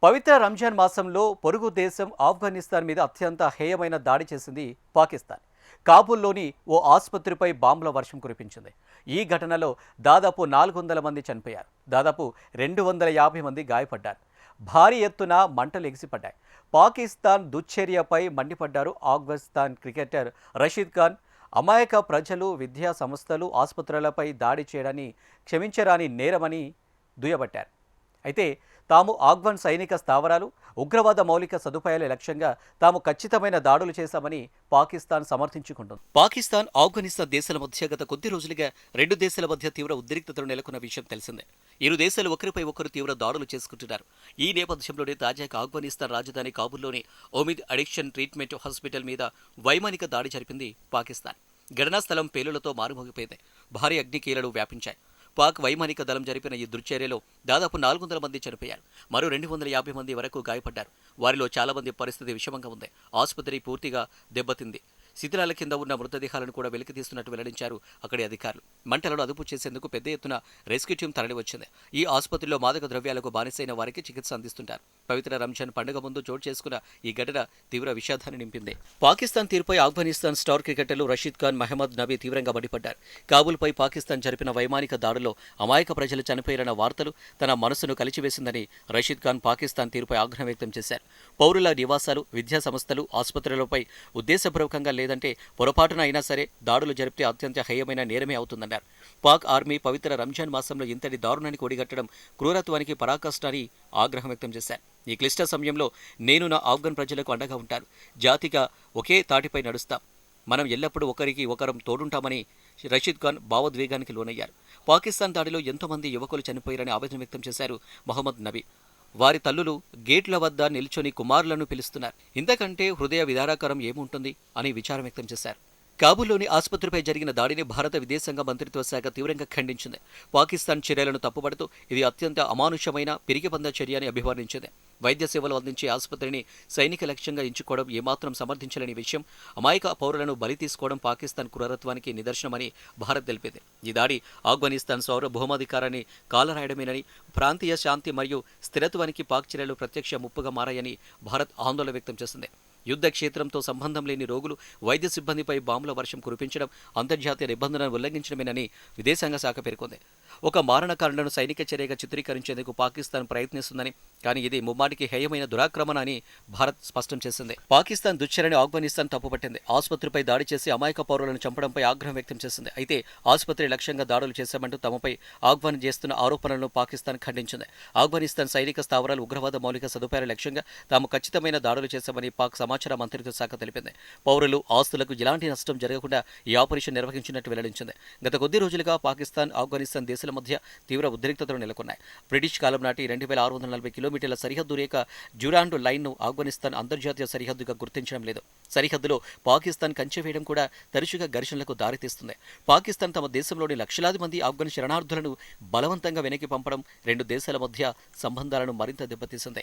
పవిత్ర రంజాన్ మాసంలో పొరుగు దేశం ఆఫ్ఘనిస్తాన్ మీద అత్యంత హేయమైన దాడి చేసింది పాకిస్తాన్. కాబూల్లోని ఓ ఆసుపత్రిపై బాంబుల వర్షం కురిపించింది. ఈ ఘటనలో దాదాపు 400 మంది చనిపోయారు. దాదాపు 250 మంది గాయపడ్డారు. భారీ ఎత్తున మంటలు ఎగిసిపడ్డాయి. పాకిస్తాన్ దుశ్చర్యపై మండిపడ్డారు ఆఫ్ఘనిస్తాన్ క్రికెటర్ రషీద్ ఖాన్. అమాయక ప్రజలు, విద్యా సంస్థలు, ఆసుపత్రులపై దాడి చేయడాన్ని క్షమించరాని నేరమని దుయ్యబట్టారు. అయితే తాము ఆఫ్ఘన్ సైనిక స్థావరాలు, ఉగ్రవాద మౌలిక సదుపాయాల లక్ష్యంగా తాము ఖచ్చితమైన దాడులు చేశామని పాకిస్తాన్ సమర్థించుకుంటుంది. పాకిస్తాన్, ఆఫ్ఘనిస్తాన్ దేశాల మధ్య గత కొద్ది రోజులుగా రెండు దేశాల మధ్య తీవ్ర ఉద్రిక్తతలు నెలకొన్న విషయం తెలిసిందే. ఇరు దేశాలు ఒకరిపై ఒకరు తీవ్ర దాడులు చేసుకుంటున్నారు. ఈ నేపథ్యంలోనే తాజాగా ఆఫ్ఘనిస్తాన్ రాజధాని కాబూల్లోని ఒమిద్ అడిక్షన్ ట్రీట్మెంట్ హాస్పిటల్ మీద వైమానిక దాడి జరిపింది పాకిస్తాన్. ఘటనా స్థలం పేలులతో మారుమోగిపోయింది. భారీ అగ్నికీలలు వ్యాపించాయి. పాక్ వైమానిక దళం జరిపిన ఈ దుశ్చర్యలో దాదాపు 400 మంది చనిపోయారు. మరో 250 మంది వరకు గాయపడ్డారు. వారిలో చాలా మంది పరిస్థితి విషమంగా ఉంది. ఆసుపత్రి పూర్తిగా దెబ్బతింది. శిథిలాల కింద ఉన్న మృతదేహాలను కూడా వెలికితీస్తున్నట్టు వెల్లడించారు అక్కడి అధికారులు. మంటలను అదుపు చేసేందుకు పెద్ద ఎత్తున రెస్క్యూ టీం తరలివచ్చింది. ఈ ఆసుపత్రిలో మాదక ద్రవ్యాలకు బానిసైన వారికి చికిత్స అందిస్తుంటారు. పవిత్ర రంజాన్ పండుగ ముందు చోటు చేసుకున్న ఈ ఘటన తీవ్ర విషాదాన్ని నింపింది. పాకిస్తాన్ తీరుపై ఆఫ్ఘనిస్తాన్ స్టార్ క్రికెటర్లు రషీద్ ఖాన్, మహమ్మద్ నబీ తీవ్రంగా మండిపడ్డారు. కాబూల్పై పాకిస్తాన్ జరిపిన వైమానిక దాడుల్లో అమాయక ప్రజలు చనిపోయారన్న వార్తలు తన మనసును కలిచివేసిందని రషీద్ ఖాన్ పాకిస్తాన్ తీరుపై ఆగ్రహం వ్యక్తం చేశారు. పౌరుల నివాసాలు, విద్యా సంస్థలు, ఆసుపత్రులపై ఉద్దేశపూర్వకంగా లేదంటే పొరపాటున అయినా సరే దాడులు జరిపితే అత్యంత హేయమైన నేరమే అవుతుందన్నారు. పాక్ ఆర్మీ పవిత్ర రంజాన్ మాసంలో ఇంతటి దారుణానికి ఒడిగట్టడం క్రూరత్వానికి పరాకాష్ట అని ఆగ్రహం వ్యక్తం చేశారు. ఈ క్లిష్ట సమయంలో నేను నా ఆఫ్ఘన్ ప్రజలకు అండగా ఉంటాను. జాతిగా ఒకే తాటిపై నడుస్తాం. మనం ఎల్లప్పుడూ ఒకరికి ఒకరం తోడుంటామని రషీద్ ఖాన్ భావోద్వేగానికి లోనయ్యారు. పాకిస్తాన్ దాడిలో ఎంతోమంది యువకులు చనిపోయారని ఆవేదన వ్యక్తం చేశారు మహమ్మద్ నబీ. వారి తల్లులు గేట్ల వద్ద నిల్చొని కుమారులను పిలుస్తున్నారు. ఇంతకంటే హృదయ విదారకరం ఏముంటుంది అని విచారం వ్యక్తం చేశారు. కాబూల్లోని ఆసుపత్రిపై జరిగిన దాడిని భారత విదేశాంగ మంత్రిత్వ శాఖ తీవ్రంగా ఖండించింది. పాకిస్తాన్ చర్యలను తప్పుపడుతూ ఇది అత్యంత అమానుషమైన, పిరికిపంద చర్య అని అభివర్ణించింది. వైద్య సేవలు అందించే ఆసుపత్రిని సైనిక లక్ష్యంగా ఎంచుకోవడం ఏమాత్రం సమర్థించలేని విషయం. అమాయక పౌరులను బలి తీసుకోవడం పాకిస్తాన్ క్రూరత్వానికి నిదర్శనమని భారత్ తెలిపింది. ఈ దాడి ఆఫ్ఘనిస్తాన్ సార్వభౌమాధికారాన్ని కాలరాయడమేనని, ప్రాంతీయ శాంతి మరియు స్థిరత్వానికి పాక్ చర్యలు ప్రత్యక్ష ముప్పుగా మారాయని భారత్ ఆందోళన వ్యక్తం చేసింది. యుద్ధ క్షేత్రంతో సంబంధం లేని రోగులు, వైద్య సిబ్బందిపై బాంబుల వర్షం కురిపించడం అంతర్జాతీయ నిబంధనలను ఉల్లంఘించడమేనని విదేశాంగ శాఖ పేర్కొంది. ఒక మారణకాండను సైనిక చర్యగా చిత్రీకరించేందుకు పాకిస్తాన్ ప్రయత్నిస్తుందని, కానీ ఇది ముమ్మాటికి హేయమైన దురాక్రమణ అని భారత్ స్పష్టం చేసింది. పాకిస్తాన్ దుశ్చర్యని ఆఫ్ఘనిస్తాన్ తప్పుపట్టింది. ఆసుపత్రిపై దాడి చేసి అమాయక పౌరులను చంపడంపై ఆగ్రహం వ్యక్తం చేసింది. అయితే ఆసుపత్రి లక్ష్యంగా దాడులు చేశామంటూ తమపై ఆఫ్ఘన్ చేస్తున్న ఆరోపణలను పాకిస్తాన్ ఖండించింది. ఆఫ్ఘనిస్తాన్ సైనిక స్థావరాలు, ఉగ్రవాద మౌలిక సదుపాయాల లక్ష్యంగా తాము ఖచ్చితమైన దాడులు చేశామని పాక్ సమాచార మంత్రిత్వ శాఖ తెలిపింది. పౌరులు, ఆస్తులకు ఎలాంటి నష్టం జరగకుండా ఈ ఆపరేషన్ నిర్వహించినట్టు వెల్లడించింది. గత కొద్ది రోజులుగా పాకిస్తాన్, ఆఫ్ఘనిస్తాన్ దేశాల మధ్య తీవ్ర ఉద్రిక్తతలు నెలకొన్నాయి. బ్రిటిష్ కాలం నాటి 2640 కిలోమీటర్ల సరిహద్దు రేఖ డ్యూరాండ్ లైన్ను ఆఫ్ఘనిస్తాన్ అంతర్జాతీయ సరిహద్దుగా గుర్తించడం లేదు. సరిహద్దులో పాకిస్తాన్ కంచె వేయడం కూడా తరచుగా ఘర్షణలకు దారితీస్తుంది. పాకిస్తాన్ తమ దేశంలోని లక్షలాది మంది ఆఫ్ఘన్ శరణార్థులను బలవంతంగా వెనక్కి పంపడం రెండు దేశాల మధ్య సంబంధాలను మరింత దెబ్బతీసింది.